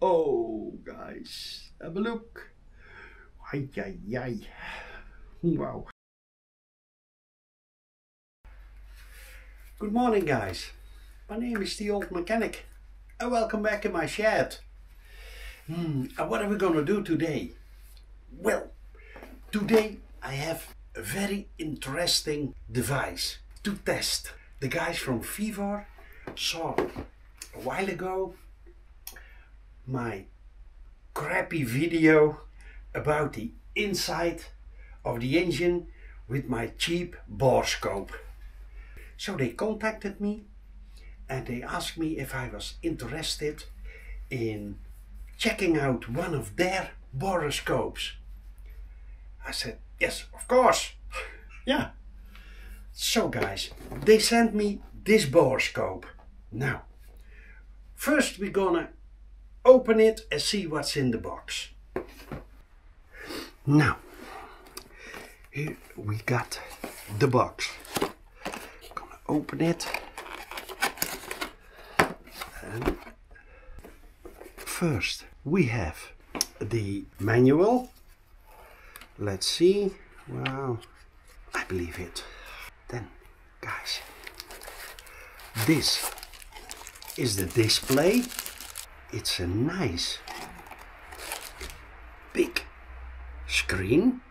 Oh, guys, have a look. Ay, ay, ay. Wow. Good morning, guys. My name is the Old Mechanic and welcome back in my shed. And what are we gonna do today? Well, today I have a very interesting device to test. The guys from Vevor saw a while ago my crappy video about the inside of the engine with my cheap borescope. So they contacted me and they asked me if I was interested in checking out one of their borescopes. I said, yes, of course. Yeah. So guys, they sent me this borescope. Now, first we're gonna open it and see what's in the box. Now, here we got the box. Gonna open it. And first we have the manual. Let's see. Wow, I believe it. Then, guys, this is the display. It's a nice big screen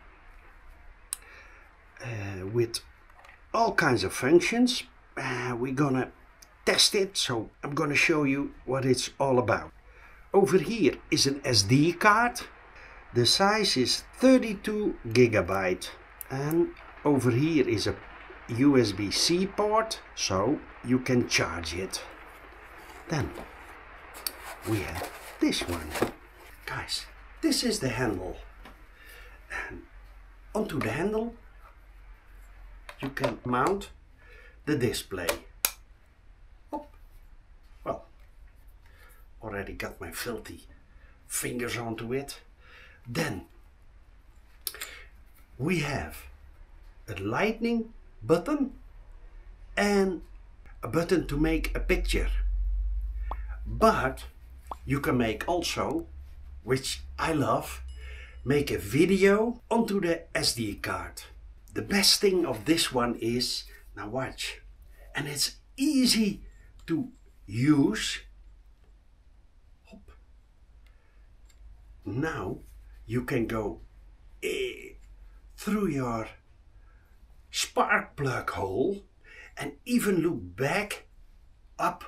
with all kinds of functions. We're gonna test it, so I'm gonna show you what it's all about. Over here is an SD card. The size is 32 GB, and over here is a USB-C port, so you can charge it. Then we have this one. Guys, this is the handle. And onto the handle you can mount the display. Oh, well, already got my filthy fingers onto it. Then we have a lightning button and a button to make a picture. But you can make also, which I love, make a video onto the SD card. The best thing of this one is, now watch, and it's easy to use. Hop. Now you can go through your spark plug hole and even look back up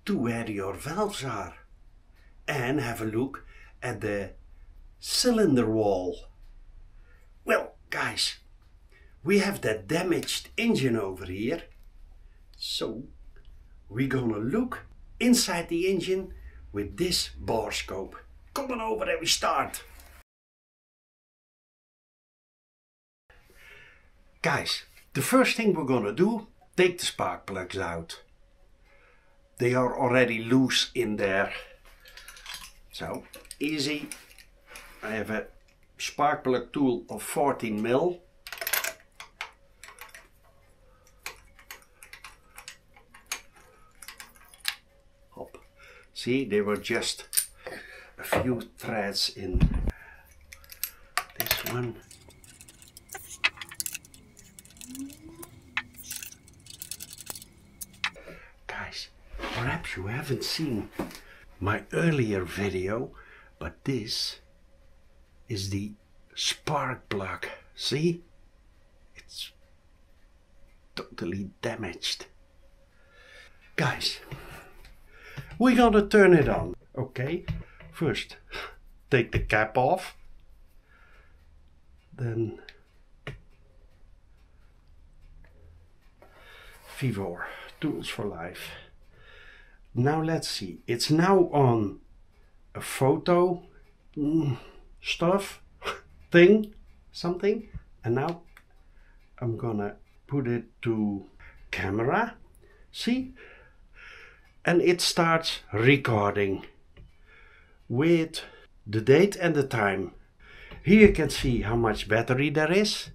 to where your valves are and have a look at the cylinder wall. Well, guys, we have that damaged engine over here, so we're gonna look inside the engine with this borescope. Come on over and we start. Guys, the first thing we're gonna do, take the spark plugs out. They are already loose in there. So, easy. I have a spark plug tool of 14 mil. Hop. See, they were just a few threads in this one. Guys, perhaps you haven't seen my earlier video, but this is the spark plug. See? It's totally damaged. Guys, we're gonna turn it on. Okay, first take the cap off. Then Vevor Tools for Life. Now let's see, it's now on a photo stuff thing, something, and now I'm gonna put it to camera. See, and it starts recording with the date and the time. Here you can see how much battery there is.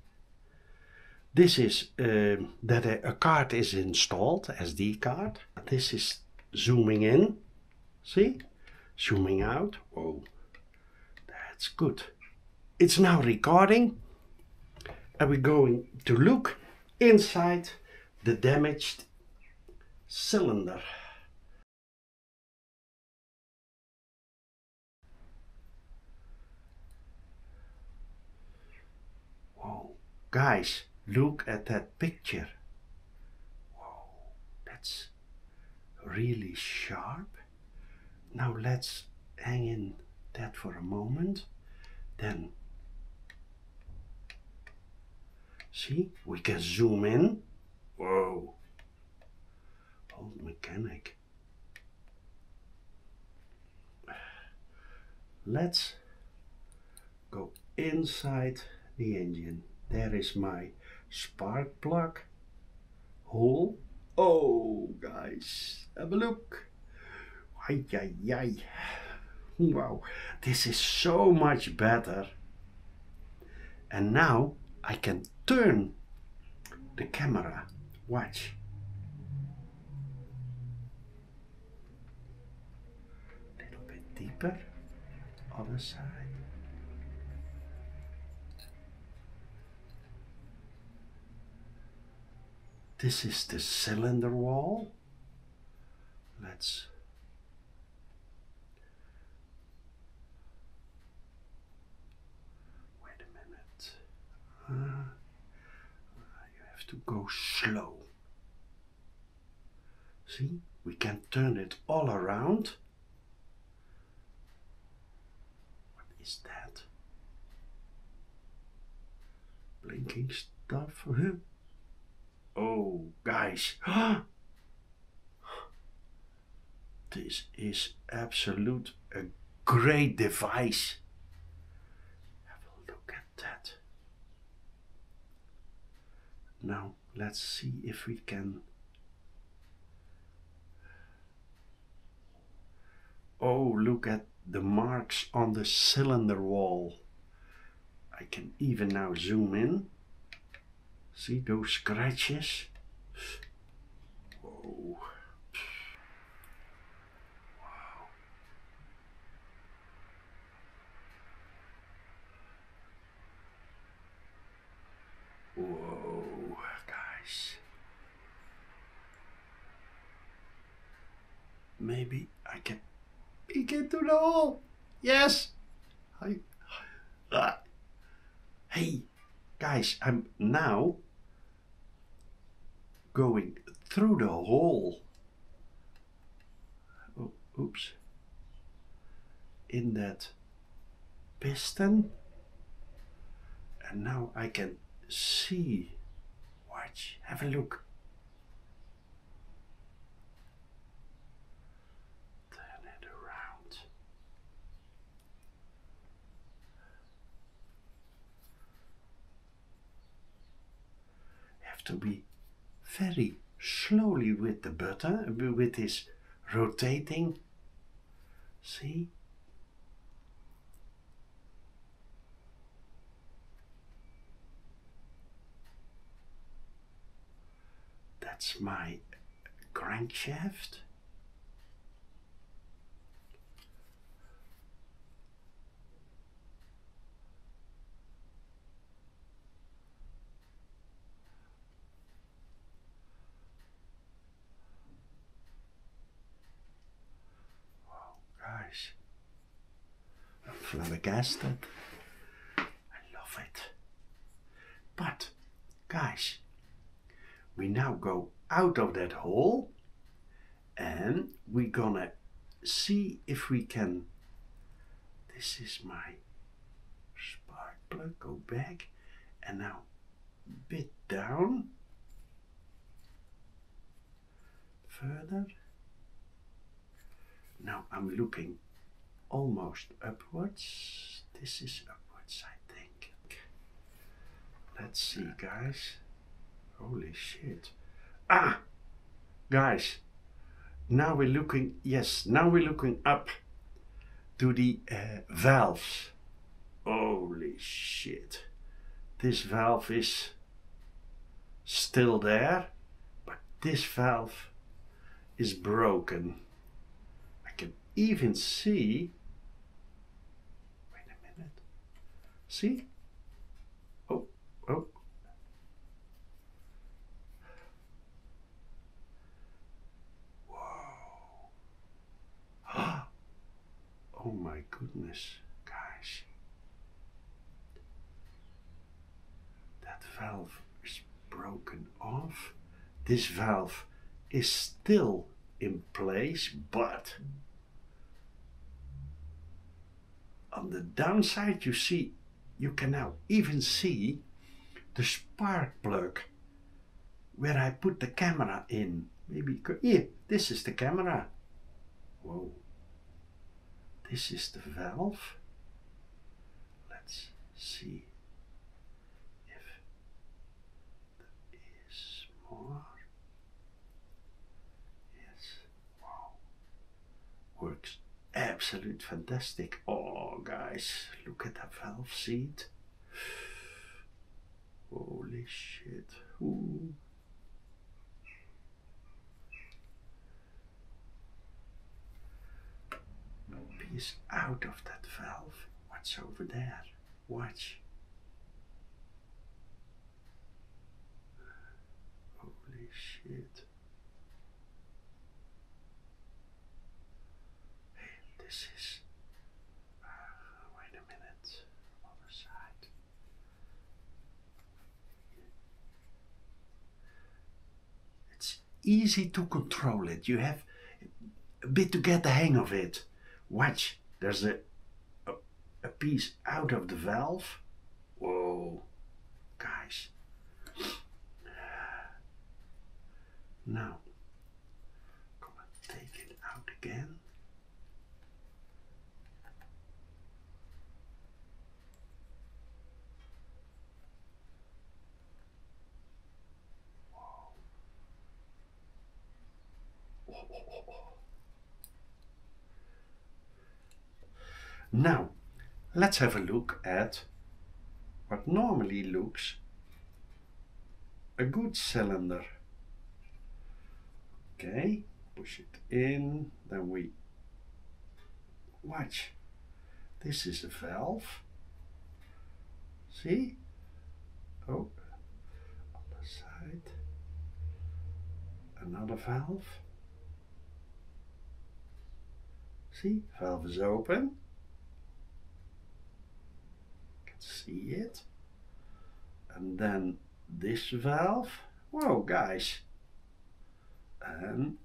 This is that a card is installed, SD card. This is zooming in, see? Zooming out. Oh, that's good. It's now recording, and we're going to look inside the damaged cylinder. Whoa, guys, look at that picture. Whoa, that's really sharp. Now let's hang in that for a moment. Then, see, we can zoom in. Whoa, old mechanic. Let's go inside the engine. There is my spark plug hole. Oh, guys, have a look. Ay, ay, ay. Wow, this is so much better. And now I can turn the camera. Watch. A little bit deeper. Other side. This is the cylinder wall. Let's wait a minute. You have to go slow. See, we can turn it all around. What is that? Blinking stuff? Oh, guys. This is absolute a great device. Have a look at that. Now let's see if we can. Oh, look at the marks on the cylinder wall. I can even now zoom in. See those scratches? Whoa. Wow. Whoa, guys. Maybe I can peek into the hole. Yes. Hey, guys, I'm now going through the hole. Oh, oops. In that piston. And now I can see. Watch, have a look. Turn it around. You have to be very slowly with the button, with this rotating. See? That's my crankshaft. Guys, I'm flabbergasted. I love it. But, guys, we now go out of that hole and we're gonna see if we can. This is my spark plug. Go back and now bit down. Further. Now I'm looking almost upwards. This is upwards, I think. Let's see, guys. Holy shit. Ah! Guys, now we're looking, yes, now we're looking up to the valves. Holy shit. This valve is still there, but this valve is broken. I can even see, wait a minute, see? Oh, oh. Whoa. Oh my goodness, guys. That valve is broken off. This valve is still in place, but on the downside you can now even see the spark plug where I put the camera in. Maybe, here, this is the camera. Whoa. This is the valve. Let's see if there is more. Yes. Wow. Works absolute fantastic. Oh guys, look at that valve seat. Holy shit. Ooh. Is out of that valve. What's over there? Watch. Holy shit. Hey, this is... wait a minute. Other side. It's easy to control it. You have a bit to get the hang of it. Watch, there's a piece out of the valve. Whoa, guys. Now, come and take it out again. Whoa. Oh, oh, oh. Now, let's have a look at what normally looks a good cylinder. Okay, push it in, then we watch. This is a valve. See? Oh, other side. Another valve. See, valve is open. See it, and then this valve. Whoa, guys, and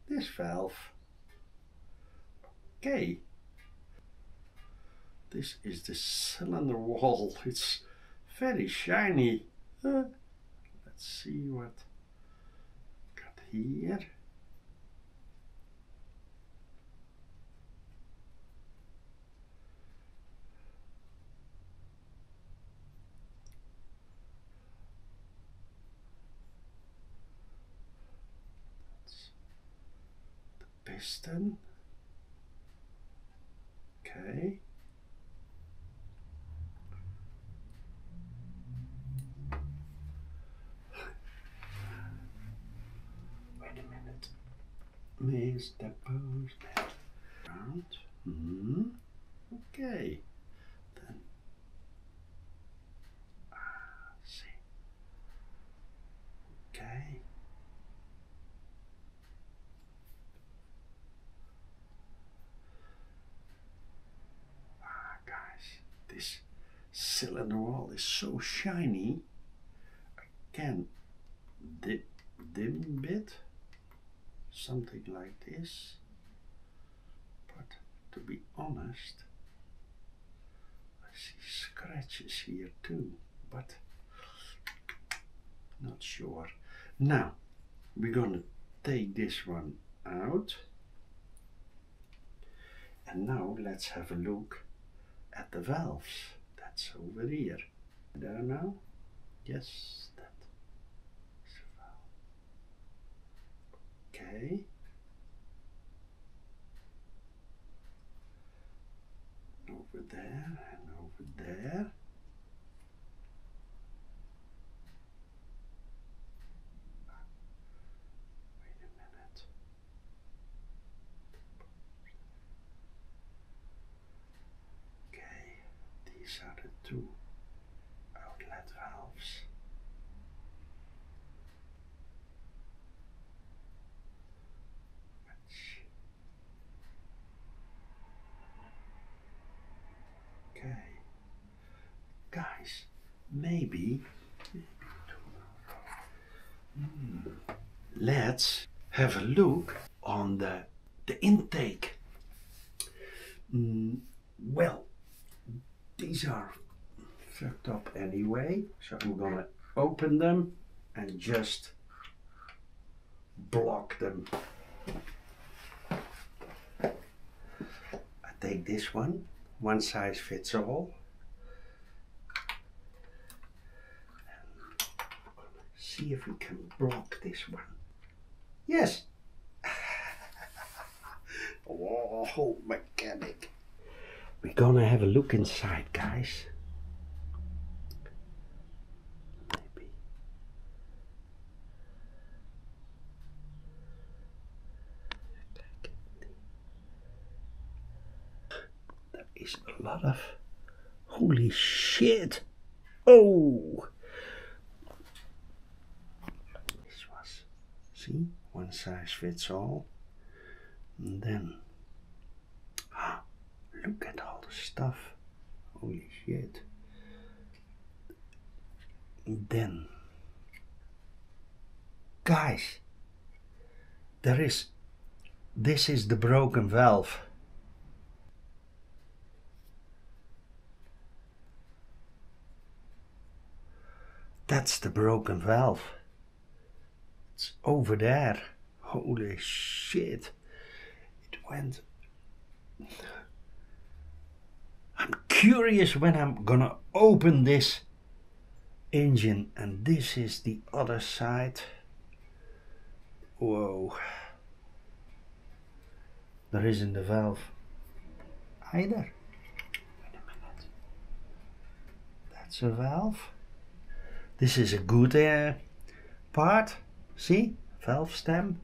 this valve. Okay, this is the cylinder wall. It's very shiny. Let's see what got here. Piston. Okay. Wait a minute. Mr. Postman. Round. Okay. Then. See. Okay. This cylinder wall is so shiny. I can dim it, something like this. But to be honest, I see scratches here too, but not sure. Now we're gonna take this one out, and now let's have a look at the valves. That's over here. There now? Yes, that is a valve. Okay. Over there and over there. Wait a minute. These are the two outlet valves. Okay, guys, maybe let's have a look on the intake. Well, these are fucked up anyway, so I'm gonna open them and just block them. I take this one size fits all. See if we can block this one. Yes. Oh, mechanic. We're gonna have a look inside, guys. Maybe. There is a lot of... Holy shit. Oh. This was... See? One size fits all. And then... Look at all the stuff. Holy shit. And then, guys, this is the broken valve. That's the broken valve. It's over there. Holy shit. It went... I'm curious when I'm gonna open this engine, and this is the other side. Whoa. There isn't a valve either. Wait a minute. That's a valve. This is a good part. See? Valve stem.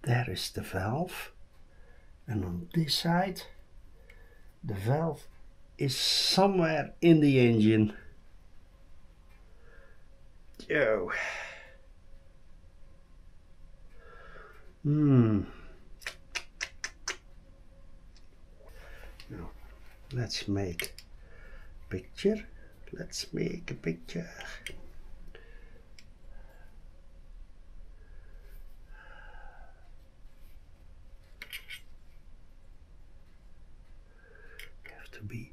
There is the valve, and on this side the valve is somewhere in the engine. Yo. Now let's make a picture. Let's make a picture. Be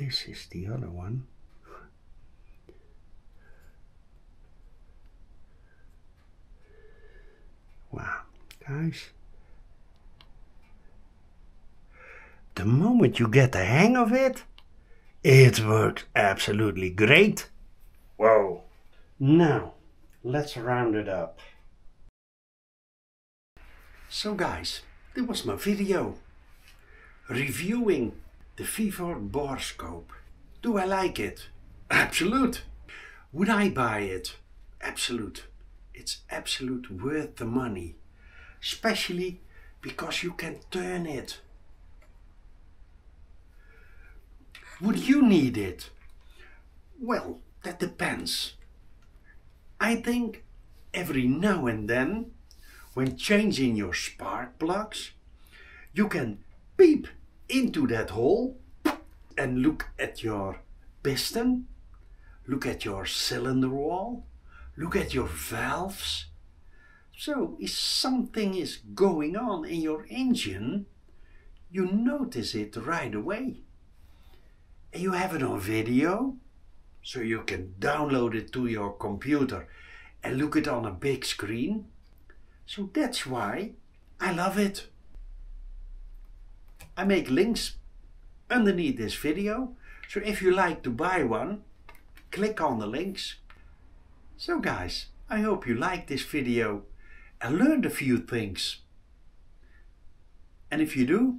this is the other one. Wow, guys. The moment you get the hang of it, it works absolutely great. Whoa. Now, let's round it up. So guys, that was my video reviewing the Vevor borescope. Do I like it? Absolute. Would I buy it? Absolute. It's absolute worth the money. Especially because you can turn it. Would you need it? Well, that depends. I think every now and then, when changing your spark plugs, you can peep into that hole and look at your piston, look at your cylinder wall, look at your valves. So if something is going on in your engine, you notice it right away. And you have it on video, so you can download it to your computer and look it on a big screen. So that's why I love it. I make links underneath this video, so if you like to buy one, click on the links. So guys, I hope you liked this video and learned a few things. And if you do,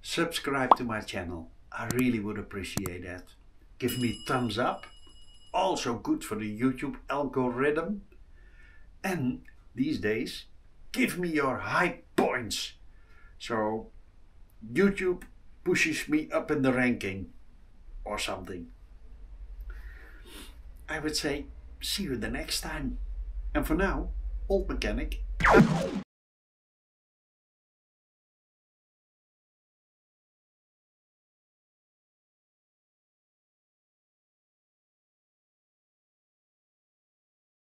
subscribe to my channel. I really would appreciate that. Give me thumbs up. Also good for the YouTube algorithm. And these days, give me your high points. So YouTube pushes me up in the ranking or something. I would say see you the next time. And for now, Old Mechanic.